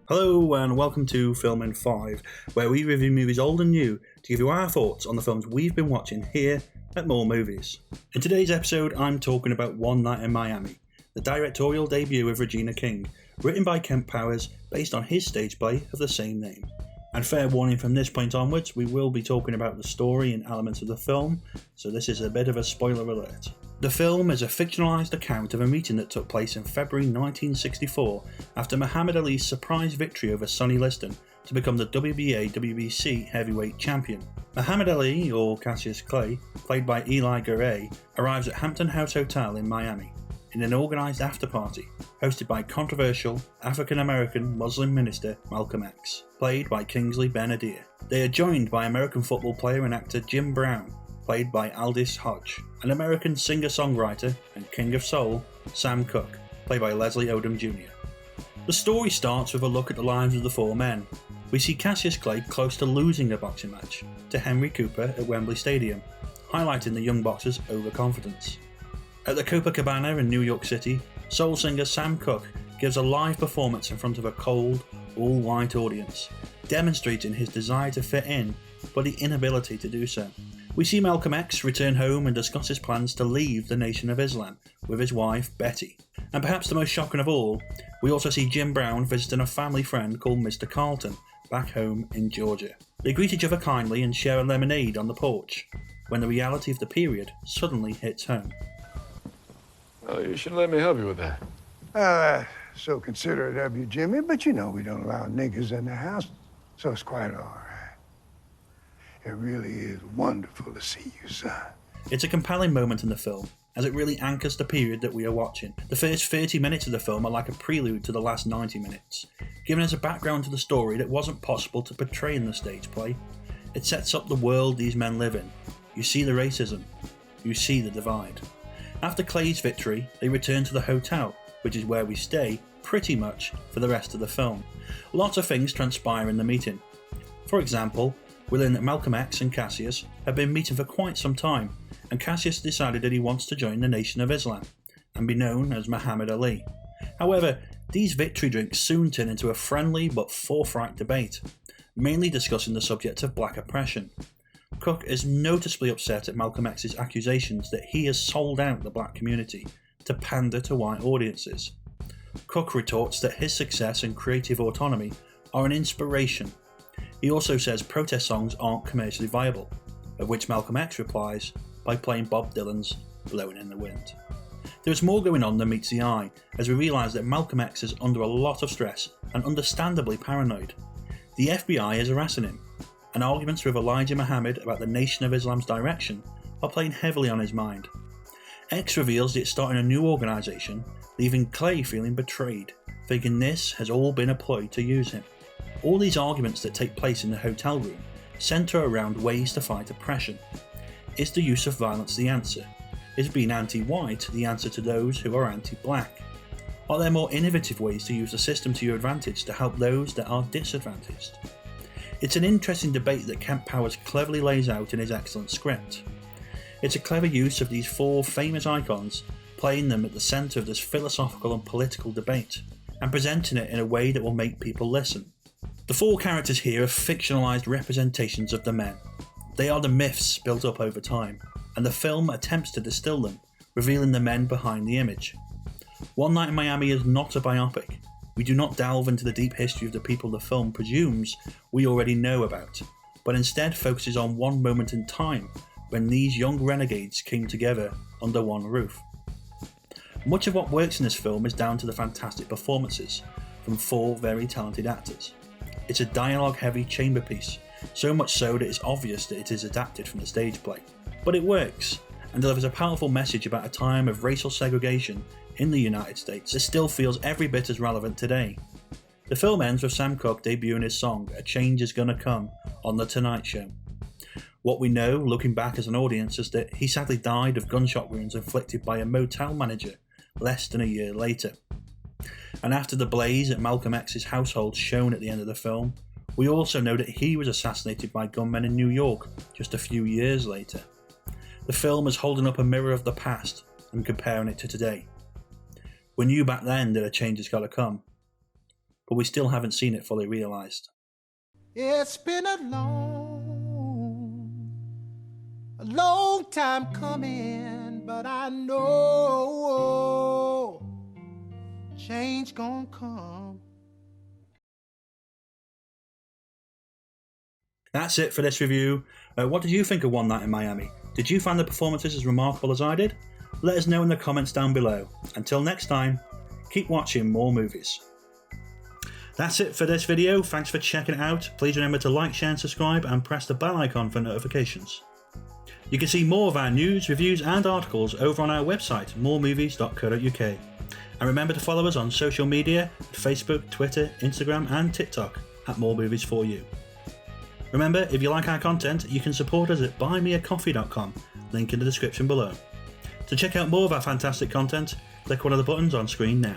Hello and welcome to Film in 5, where we review movies old and new to give you our thoughts on the films we've been watching here at More Movies. In today's episode, I'm talking about One Night in Miami, the directorial debut of Regina King, written by Kemp Powers, based on his stage play of the same name. And fair warning, from this point onwards, we will be talking about the story and elements of the film, so this is a bit of a spoiler alert. The film is a fictionalised account of a meeting that took place in February 1964 after Muhammad Ali's surprise victory over Sonny Liston to become the WBA/WBC heavyweight champion. Muhammad Ali, or Cassius Clay, played by Eli Garay, arrives at Hampton House Hotel in Miami in an organised after-party hosted by controversial African-American Muslim minister Malcolm X, played by Kingsley Ben-Adir. They are joined by American football player and actor Jim Brown, played by Aldis Hodge, an American singer-songwriter and king of soul, Sam Cooke, played by Leslie Odom Jr. The story starts with a look at the lives of the four men. We see Cassius Clay close to losing a boxing match to Henry Cooper at Wembley Stadium, highlighting the young boxer's overconfidence. At the Copacabana in New York City, soul singer Sam Cooke gives a live performance in front of a cold, all-white audience, demonstrating his desire to fit in, but the inability to do so. We see Malcolm X return home and discuss his plans to leave the Nation of Islam with his wife Betty. And perhaps the most shocking of all, we also see Jim Brown visiting a family friend called Mr. Carlton back home in Georgia. They greet each other kindly and share a lemonade on the porch, when the reality of the period suddenly hits home. Oh, you should let me help you with that. So considerate of you, Jimmy, but you know we don't allow niggas in the house, so it's quite all right. It really is wonderful to see you, son. It's a compelling moment in the film, as it really anchors the period that we are watching. The first 30 minutes of the film are like a prelude to the last 90 minutes, giving us a background to the story that wasn't possible to portray in the stage play. It sets up the world these men live in. You see the racism. You see the divide. After Clay's victory, they return to the hotel, which is where we stay pretty much for the rest of the film. Lots of things transpire in the meeting. For example, we learn that Malcolm X and Cassius have been meeting for quite some time, and Cassius decided that he wants to join the Nation of Islam and be known as Muhammad Ali. However, these victory drinks soon turn into a friendly but forthright debate, mainly discussing the subject of black oppression. Cooke is noticeably upset at Malcolm X's accusations that he has sold out the black community to pander to white audiences. Cooke retorts that his success and creative autonomy are an inspiration. He also says protest songs aren't commercially viable, of which Malcolm X replies by playing Bob Dylan's Blowing in the Wind. There is more going on than meets the eye, as we realise that Malcolm X is under a lot of stress and understandably paranoid. The FBI is harassing him, and arguments with Elijah Muhammad about the Nation of Islam's direction are playing heavily on his mind. X reveals that it's starting a new organisation, leaving Clay feeling betrayed, thinking this has all been a ploy to use him. All these arguments that take place in the hotel room centre around ways to fight oppression. Is the use of violence the answer? Is being anti-white the answer to those who are anti-black? Are there more innovative ways to use the system to your advantage to help those that are disadvantaged? It's an interesting debate that Kemp Powers cleverly lays out in his excellent script. It's a clever use of these four famous icons, playing them at the centre of this philosophical and political debate, and presenting it in a way that will make people listen. The four characters here are fictionalised representations of the men. They are the myths built up over time, and the film attempts to distill them, revealing the men behind the image. One Night in Miami is not a biopic. We do not delve into the deep history of the people the film presumes we already know about, but instead focuses on one moment in time when these young renegades came together under one roof. Much of what works in this film is down to the fantastic performances from four very talented actors. It's a dialogue-heavy chamber piece, so much so that it's obvious that it is adapted from the stage play. But it works, and delivers a powerful message about a time of racial segregation in the United States that still feels every bit as relevant today. The film ends with Sam Cooke debuting his song "A Change Is Gonna Come" on The Tonight Show. What we know, looking back as an audience, is that he sadly died of gunshot wounds inflicted by a motel manager less than a year later. And after the blaze at Malcolm X's household shown at the end of the film, we also know that he was assassinated by gunmen in New York just a few years later. The film is holding up a mirror of the past and comparing it to today. We knew back then that a change has got to come. but we still haven't seen it fully realised. It's been a long time coming, but I know change gonna come. That's it for this review. What did you think of One Night in Miami? Did you find the performances as remarkable as I did? Let us know in the comments down below. Until next time, keep watching more movies. That's it for this video. Thanks for checking it out. Please remember to like, share and subscribe and press the bell icon for notifications. You can see more of our news, reviews and articles over on our website, moremovies.co.uk. And remember to follow us on social media at Facebook, Twitter, Instagram and TikTok at moremovies4u. Remember, if you like our content, you can support us at buymeacoffee.com, link in the description below. To check out more of our fantastic content, click one of the buttons on screen now.